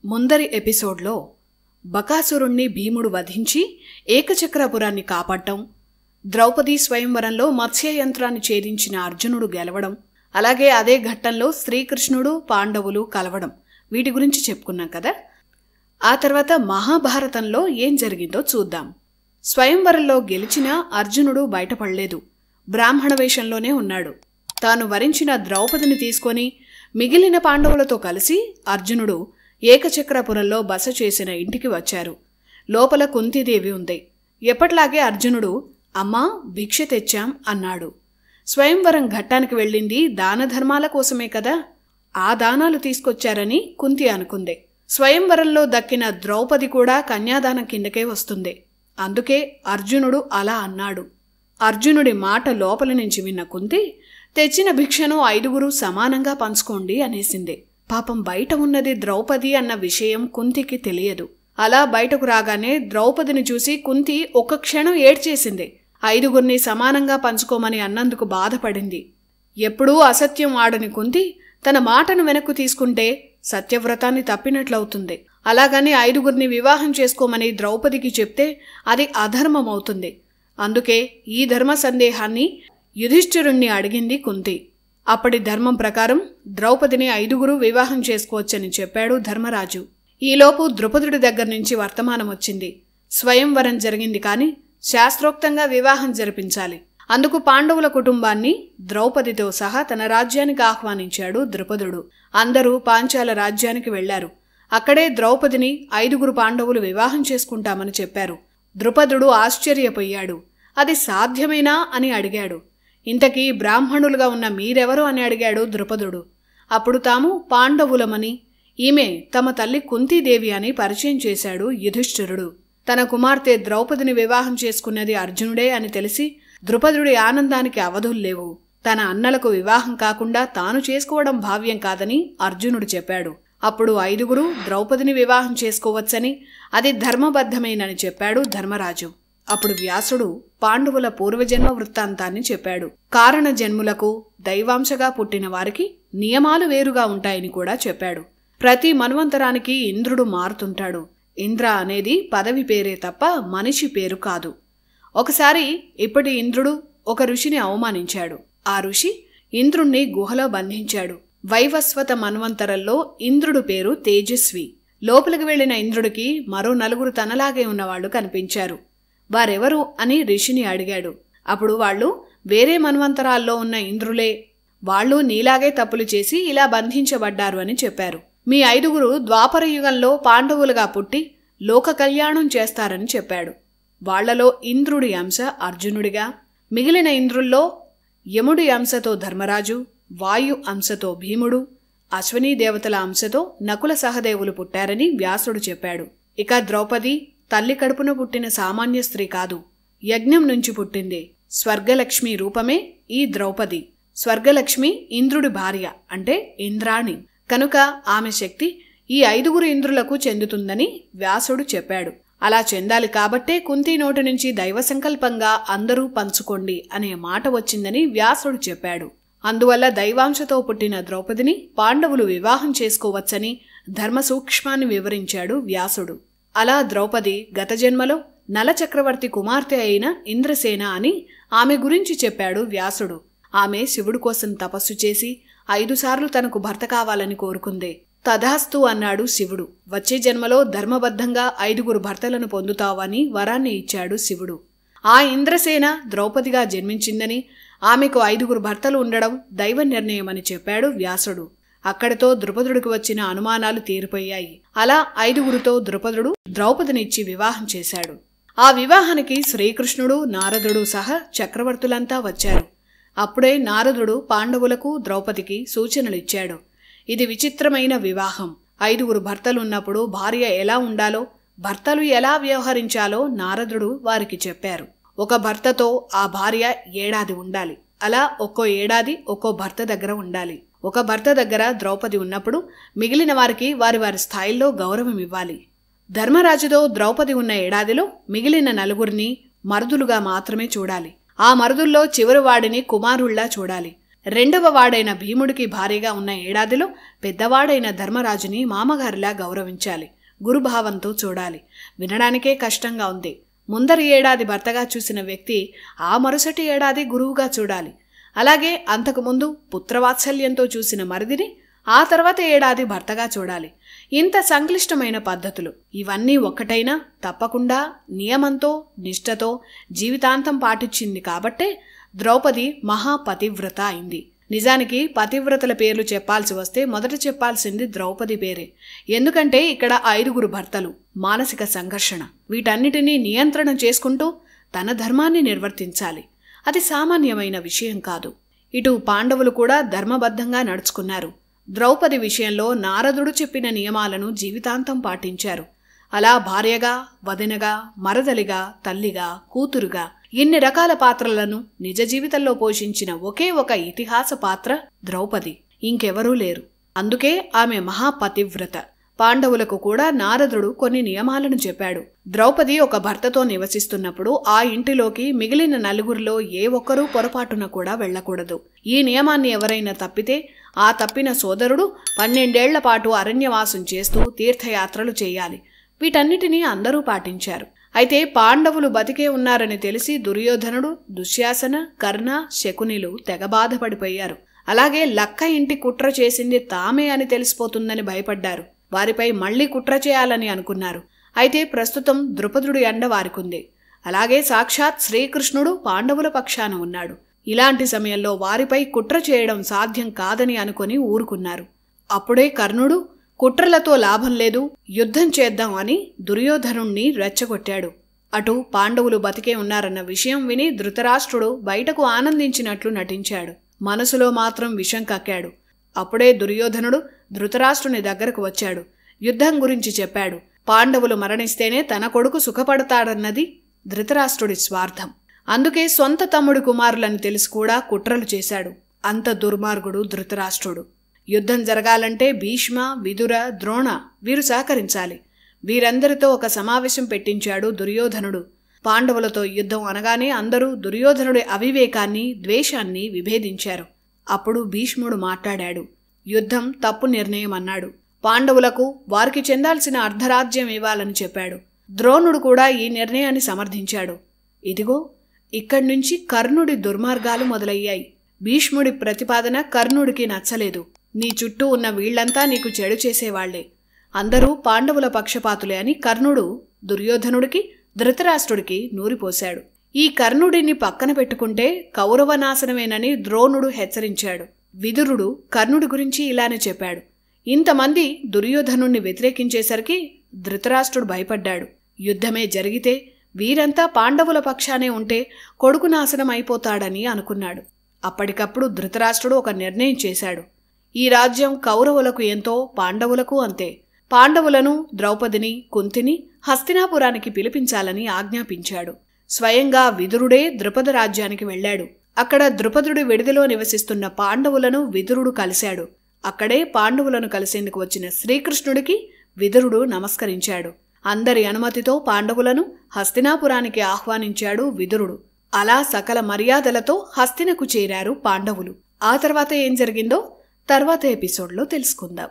ముందరి ఎపిసోడ్లో బకాసురుణ్ణి భీముడు వధించి ఏకచక్రపురాన్ని కాపాడటం, ద్రౌపదీ స్వయంవరంలో మత్స్యయంత్రాన్ని ఛేదించిన అర్జునుడు గెలవడం, అలాగే అదే ఘట్టంలో శ్రీకృష్ణుడు పాండవులు కలవడం, వీటి గురించి చెప్పుకున్నాం కదా. ఆ తర్వాత మహాభారతంలో ఏం జరిగిందో చూద్దాం. స్వయంవరంలో గెలిచిన అర్జునుడు బయటపడలేదు, బ్రాహ్మణ వేషంలోనే ఉన్నాడు. తాను వరించిన ద్రౌపదిని తీసుకొని మిగిలిన పాండవులతో కలిసి అర్జునుడు ఏకచక్రపురంలో బస చేసిన ఇంటికి వచ్చారు. లోపల కుంతీదేవి ఉంది. ఎప్పట్లాగే అర్జునుడు అమ్మా భిక్ష తెచ్చాం అన్నాడు. స్వయంవరం ఘట్టానికి వెళ్ళింది దానధర్మాల కోసమే కదా, ఆ దానాలు తీసుకొచ్చారని కుంతి అనుకుంది. స్వయంవరంలో దక్కిన ద్రౌపది కూడా కన్యాదానం కిందకే వస్తుంది. అందుకే అర్జునుడు అలా అన్నాడు. అర్జునుడి మాట లోపల నుంచి విన్న కుంతి తెచ్చిన భిక్షను 5 సమానంగా పంచుకోండి అనేసింది. పాపం బయట ఉన్నది ద్రౌపది అన్న విషయం కుంతికి తెలియదు. అలా బయటకు రాగానే ద్రౌపదిని చూసి కుంతి ఒక్క క్షణం ఏడ్చేసింది. 5 సమానంగా పంచుకోమని అన్నందుకు బాధపడింది. ఎప్పుడూ అసత్యం ఆడని కుంతి తన మాటను వెనక్కు తీసుకుంటే సత్యవ్రతాన్ని తప్పినట్లవుతుంది. అలాగని 5 వివాహం చేసుకోమని ద్రౌపదికి చెప్తే అది అధర్మమవుతుంది. అందుకే ఈ ధర్మ సందేహాన్ని యుధిష్ఠిరుణ్ణి అడిగింది కుంతి. అప్పటి ధర్మం ప్రకారం ద్రౌపదిని 5 వివాహం చేసుకోవచ్చని చెప్పాడు ధర్మరాజు. ఈలోపు ద్రుపదుడి దగ్గర నుంచి వర్తమానం వచ్చింది. స్వయంవరం జరిగింది కాని శాస్త్రోక్తంగా వివాహం జరిపించాలి. అందుకు పాండవుల కుటుంబాన్ని ద్రౌపదితో సహా తన రాజ్యానికి ఆహ్వానించాడు ద్రుపదుడు. అందరూ పాంచాల రాజ్యానికి వెళ్లారు. అక్కడే ద్రౌపదిని 5 పాండవులు వివాహం చేసుకుంటామని చెప్పారు. ద్రుపదుడు ఆశ్చర్యపోయాడు. అది సాధ్యమేనా అని అడిగాడు. ఇంతకీ బ్రాహ్మణులుగా ఉన్న మీరెవరు అని అడిగాడు ద్రుపదుడు. అప్పుడు తాము పాండవులమని, ఈమె తమ తల్లి కుంతీదేవి అని పరిచయం చేశాడు యుధిష్ఠిరుడు. తన కుమార్తె ద్రౌపదిని వివాహం చేసుకున్నది అర్జునుడే అని తెలిసి ద్రుపదుడి ఆనందానికి అవధుల్లేవు. తన అన్నలకు వివాహం కాకుండా తాను చేసుకోవడం భావ్యం కాదని అర్జునుడు చెప్పాడు. అప్పుడు 5 ద్రౌపదిని వివాహం చేసుకోవచ్చని, అది ధర్మబద్ధమేనని చెప్పాడు ధర్మరాజు. అప్పుడు వ్యాసుడు పాండవుల పూర్వజన్మ వృత్తాంతాన్ని చెప్పాడు. కారణ జన్ములకు దైవాంశగా పుట్టిన వారికి నియమాలు వేరుగా ఉంటాయని కూడా చెప్పాడు. ప్రతి మన్వంతరానికి ఇంద్రుడు మారుతుంటాడు. ఇంద్ర అనేది పదవి పేరే తప్ప మనిషి పేరు కాదు. ఒకసారి ఇప్పటి ఇంద్రుడు ఒక ఋషిని అవమానించాడు. ఆ ఋషి ఇంద్రుణ్ణి గుహలో బంధించాడు. వైవస్వత మన్వంతరంలో ఇంద్రుడు పేరు తేజస్వి. లోపలికి వెళ్లిన ఇంద్రుడికి మరో 4 తనలాగే ఉన్నవాళ్లు కనిపించారు. వారెవరు అని ఋషిని అడిగాడు. అప్పుడు వాళ్ళు వేరే మన్వంతరాల్లో ఉన్న ఇంద్రులే, వాళ్ళు నీలాగే తప్పులు చేసి ఇలా బంధించబడ్డారు అని చెప్పారు. మీ 5 ద్వాపర యుగంలో పాండవులుగా పుట్టి లోక కళ్యాణం చేస్తారని చెప్పాడు. వాళ్లలో ఇంద్రుడి అంశ అర్జునుడిగా, మిగిలిన ఇంద్రుల్లో యముడి అంశతో ధర్మరాజు, వాయు అంశతో భీముడు, అశ్వనీ దేవతల అంశతో నకుల సహదేవులు పుట్టారని వ్యాసుడు చెప్పాడు. ఇక ద్రౌపది తల్లి కడుపున పుట్టిన సామాన్య స్త్రీ కాదు, యజ్ఞం నుంచి పుట్టింది. స్వర్గలక్ష్మి రూపమే ఈ ద్రౌపది. స్వర్గలక్ష్మి ఇంద్రుడి భార్య, అంటే ఇంద్రాణి. కనుక ఆమె శక్తి ఈ 5 ఇంద్రులకు చెందుతుందని వ్యాసుడు చెప్పాడు. అలా చెందాలి కాబట్టే కుంతి నోటి నుంచి దైవ సంకల్పంగా అందరూ పంచుకోండి అనే మాట వచ్చిందని వ్యాసుడు చెప్పాడు. అందువల్ల దైవాంశతో పుట్టిన ద్రౌపదిని పాండవులు వివాహం చేసుకోవచ్చని ధర్మ సూక్ష్మాన్ని వివరించాడు వ్యాసుడు. అలా ద్రౌపది గత జన్మలో నలచక్రవర్తి కుమార్తె అయిన ఇంద్రసేన అని ఆమె గురించి చెప్పాడు వ్యాసుడు. ఆమె శివుడు కోసం తపస్సు చేసి 5 సార్లు తనకు భర్త కావాలని కోరుకుంది. తథాస్తు అన్నాడు శివుడు. వచ్చే జన్మలో ధర్మబద్ధంగా 5 భర్తలను పొందుతావని వరాన్ని ఇచ్చాడు శివుడు. ఆ ఇంద్రసేన ద్రౌపదిగా జన్మించిందని, ఆమెకు 5 భర్తలు ఉండడం దైవ నిర్ణయమని చెప్పాడు వ్యాసుడు. అక్కడితో ద్రుపదుడికి వచ్చిన అనుమానాలు తీరిపోయాయి. అలా 5 ద్రుపదుడు ద్రౌపదినిచ్చి వివాహం చేశాడు. ఆ వివాహానికి శ్రీకృష్ణుడు, నారదుడు సహా చక్రవర్తులంతా వచ్చారు. అప్పుడే నారదుడు పాండవులకు, ద్రౌపదికి సూచనలిచ్చాడు. ఇది విచిత్రమైన వివాహం. 5 భర్తలున్నప్పుడు భార్య ఎలా ఉండాలో, భర్తలు ఎలా వ్యవహరించాలో నారదుడు వారికి చెప్పారు. ఒక భర్తతో ఆ భార్య 1 ఏడాది ఉండాలి. అలా ఒక్కో ఏడాది ఒక్కో భర్త దగ్గర ఉండాలి. ఒక భర్త దగ్గర ద్రౌపది ఉన్నప్పుడు మిగిలిన వారికి వారి వారి స్థాయిల్లో గౌరవం ఇవ్వాలి. ధర్మరాజుతో ద్రౌపది ఉన్న ఏడాదిలో మిగిలిన 4 మరుదులుగా మాత్రమే చూడాలి. ఆ మరుదుల్లో చివరి వాడిని కుమారుళ్లా చూడాలి. రెండవ వాడైన భీముడికి భారీగా ఉన్న ఏడాదిలో పెద్దవాడైన ధర్మరాజుని మామగారిలా గౌరవించాలి, గురుభావంతో చూడాలి. వినడానికే కష్టంగా ఉంది. ముందరి ఏడాది భర్తగా చూసిన వ్యక్తి ఆ మరుసటి ఏడాది గురువుగా చూడాలి. అలాగే అంతకుముందు పుత్రవాత్సల్యంతో చూసిన మరిదిని ఆ తర్వాత ఏడాది భర్తగా చూడాలి. ఇంత సంక్లిష్టమైన పద్ధతులు ఇవన్నీ ఒక్కటైనా తప్పకుండా నియమంతో నిష్ఠతో జీవితాంతం పాటించింది కాబట్టే ద్రౌపది మహాపతివ్రత అయింది. నిజానికి పతివ్రతల పేర్లు చెప్పాల్సి వస్తే మొదట చెప్పాల్సింది ద్రౌపది పేరే. ఎందుకంటే ఇక్కడ 5 భర్తలు, మానసిక సంఘర్షణ, వీటన్నిటినీ నియంత్రణ చేసుకుంటూ తన ధర్మాన్ని నిర్వర్తించాలి. అది సామాన్యమైన విషయం కాదు. ఇటు పాండవులు కూడా ధర్మబద్ధంగా నడుచుకున్నారు. ద్రౌపది విషయంలో నారదుడు చెప్పిన నియమాలను జీవితాంతం పాటించారు. అలా భార్యగా, వదినగా, మరదలిగా, తల్లిగా, కూతురుగా ఇన్ని రకాల పాత్రలను నిజ జీవితంలో పోషించిన ఒకే ఒక ఇతిహాస పాత్ర ద్రౌపది. ఇంకెవరూ లేరు. అందుకే ఆమె మహాపతివ్రత. పాండవులకు కూడా నారదుడు కొన్ని నియమాలను చెప్పాడు. ద్రౌపది ఒక భర్తతో నివసిస్తున్నప్పుడు ఆ ఇంటిలోకి మిగిలిన 4 ఏ ఒక్కరూ పొరపాటున కూడా వెళ్లకూడదు. ఈ నియమాన్ని ఎవరైనా తప్పితే ఆ తప్పిన సోదరుడు 12 ఏళ్ల పాటు అరణ్యవాసం చేస్తూ తీర్థయాత్రలు చేయాలి. వీటన్నిటినీ అందరూ పాటించారు. అయితే పాండవులు బతికే ఉన్నారని తెలిసి దుర్యోధనుడు, దుశ్శాసన, కర్ణ, శకునిలు తెగ బాధపడిపోయారు. అలాగే లక్క ఇంటి కుట్ర చేసింది తామే అని తెలిసిపోతుందని భయపడ్డారు. వారిపై మళ్లీ కుట్ర చేయాలని అనుకున్నారు. అయితే ప్రస్తుతం ద్రుపదుడి అండ వారికుంది. అలాగే సాక్షాత్ శ్రీకృష్ణుడు పాండవుల పక్షాన ఉన్నాడు. ఇలాంటి సమయంలో వారిపై కుట్ర చేయడం సాధ్యం కాదని అనుకుని ఊరుకున్నారు. అప్పుడే కర్ణుడు కుట్రలతో లాభం లేదు, యుద్ధం చేద్దాం అని దుర్యోధనుణ్ణి రెచ్చగొట్టాడు. అటు పాండవులు బతికే ఉన్నారన్న విషయం విని ధృతరాష్ట్రుడు బయటకు ఆనందించినట్లు నటించాడు. మనసులో మాత్రం విషం కక్కాడు. అప్పుడే దుర్యోధనుడు ధృతరాష్ట్రుని దగ్గరకు వచ్చాడు. యుద్ధం గురించి చెప్పాడు. పాండవులు మరణిస్తేనే తన కొడుకు సుఖపడతాడన్నది ధృతరాష్ట్రుడి స్వార్థం. అందుకే సొంత తమ్ముడి కుమారులని తెలిసి కూడా కుట్రలు చేశాడు. అంత దుర్మార్గుడు ధృతరాష్ట్రుడు. యుద్ధం జరగాలంటే భీష్మ, విదుర, ద్రోణ వీరు సహకరించాలి. వీరందరితో ఒక సమావేశం పెట్టించాడు దుర్యోధనుడు. పాండవులతో యుద్ధం అనగానే అందరూ దుర్యోధనుడి అవివేకాన్ని, ద్వేషాన్ని విభేదించారు. అప్పుడు భీష్ముడు మాట్లాడాడు. యుద్ధం తప్పు నిర్ణయం అన్నాడు. పాండవులకు వారికి చెందాల్సిన అర్ధరాజ్యం ఇవ్వాలని చెప్పాడు. ద్రోణుడు కూడా ఈ నిర్ణయాన్ని సమర్థించాడు. ఇదిగో ఇక్కడ్నుంచి కర్ణుడి దుర్మార్గాలు మొదలయ్యాయి. భీష్ముడి ప్రతిపాదన కర్ణుడికి నచ్చలేదు. నీ చుట్టూ ఉన్న వీళ్లంతా నీకు చెడు చేసేవాళ్లే, అందరూ పాండవుల పక్షపాతులే అని కర్ణుడు దుర్యోధనుడికి, ధృతరాష్ట్రుడికి నూరిపోశాడు. ఈ కర్ణుడిని పక్కన పెట్టుకుంటే కౌరవనాశనమేనని ద్రోణుడు హెచ్చరించాడు. విదురుడు కర్ణుడి గురించి ఇలానే చెప్పాడు. ఇంతమంది దుర్యోధనుణ్ణి వ్యతిరేకించేసరికి ధృతరాష్ట్రుడు భయపడ్డాడు. యుద్ధమే జరిగితే వీరంతా పాండవుల పక్షానే ఉంటే కొడుకు నాశనం అయిపోతాడని అనుకున్నాడు. అప్పటికప్పుడు ధృతరాష్ట్రుడు ఒక నిర్ణయం చేశాడు. ఈ రాజ్యం కౌరవులకు ఎంతో, పాండవులకు అంతే. పాండవులను, ద్రౌపదిని, కుంతిని హస్తినాపురానికి పిలిపించాలని ఆజ్ఞాపించాడు. స్వయంగా విదురుడే ద్రుపద రాజ్యానికి వెళ్లాడు. అక్కడ ద్రుపదుడి విడిదిలో నివసిస్తున్న పాండవులను విదురుడు కలిశాడు. అక్కడే పాండవులను కలిసేందుకు వచ్చిన శ్రీకృష్ణుడికి విదురుడు నమస్కరించాడు. అందరి అనుమతితో పాండవులను హస్తినాపురానికి ఆహ్వానించాడు విదురుడు. అలా సకల మర్యాదలతో హస్తినకు చేరారు పాండవులు. ఆ తర్వాత ఏం జరిగిందో తర్వాత ఎపిసోడ్లో తెలుసుకుందాం.